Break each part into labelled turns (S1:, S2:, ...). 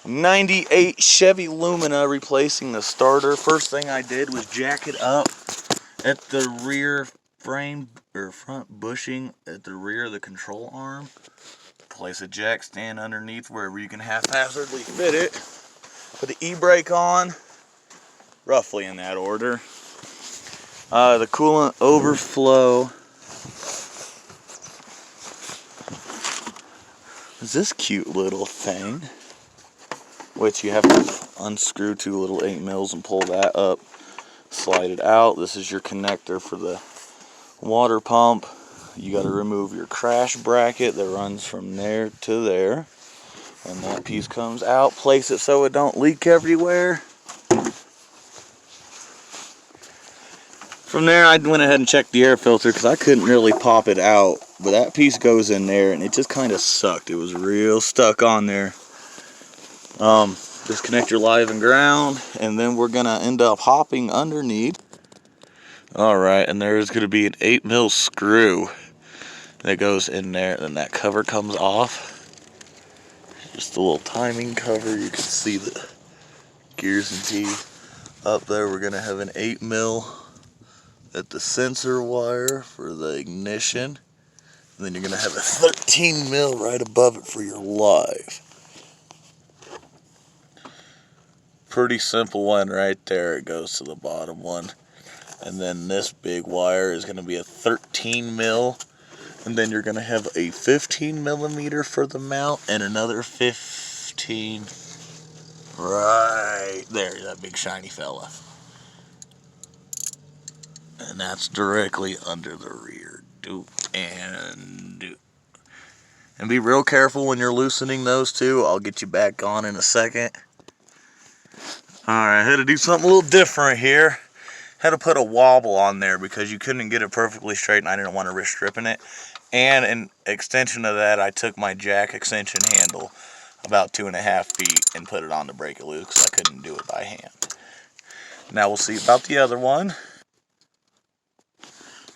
S1: 98 Chevy Lumina replacing the starter. First thing I did was jack it up at the rear frame or front bushing at the rear of the control arm. Place a jack stand underneath wherever you can haphazardly fit it. Put the e-brake on, roughly in that order. The coolant overflow is this cute little thing, which you have to unscrew 2 little 8 mils and pull that up, slide it out. This is your connector for the water pump. You got to remove your crash bracket that runs from there to there, and that piece comes out. Place it so it don't leak everywhere. From there, I went ahead and checked the air filter because I couldn't really pop it out, but that piece goes in there and it just kind of sucked. It was real stuck on there. Disconnect your live and ground, and then we're gonna end up hopping underneath. Alright, and there's gonna be an 8 mil screw that goes in there, and then that cover comes off. Just a little timing cover. You can see the gears and teeth up there. We're gonna have an 8 mil at the sensor wire for the ignition, and then you're gonna have a 13 mil right above it for your live. Pretty simple one right there. It goes to the bottom one, and then this big wire is gonna be a 13 mil. And then you're going to have a 15 millimeter for the mount and another 15 right there, that big shiny fella. And that's directly under the rear. And be real careful when you're loosening those two. I'll get you back on in a second. Alright, I had to do something a little different here. Had to put a wobble on there because you couldn't get it perfectly straight and I didn't want to risk stripping it. And an extension of that, I took my jack extension handle about 2.5 feet and put it on to break it loose because I couldn't do it by hand. Now we'll see about the other one.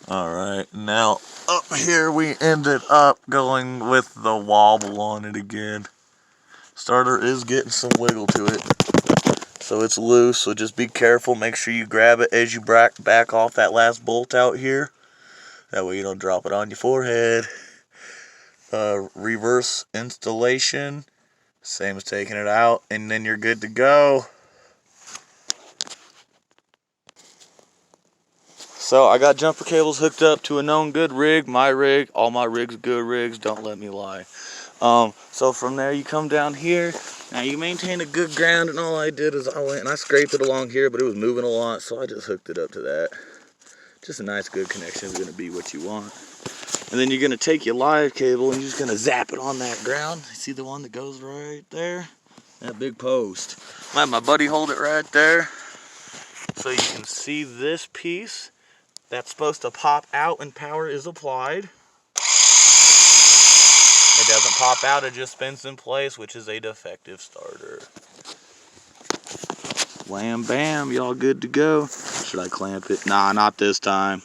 S1: Alright, now up here we ended up going with the wobble on it again. Starter is getting some wiggle to it, so it's loose, so just be careful. Make sure you grab it as you back off that last bolt out here. That way you don't drop it on your forehead. Reverse installation, same as taking it out, and then you're good to go. So I got jumper cables hooked up to a known good rig, my rig. All my rigs are good rigs, don't let me lie. So from there you come down here. Now you maintain a good ground, and all I did is I went and I scraped it along here, but it was moving a lot, so I just hooked it up to that. Just a nice good connection is going to be what you want. And then you're going to take your live cable and you're just going to zap it on that ground. You see the one that goes right there? That big post. I have my buddy hold it right there so you can see this piece. That's supposed to pop out when power is applied. It doesn't pop out, it just spins in place, which is a defective starter. Wham bam, y'all good to go. Should I clamp it? Nah, not this time.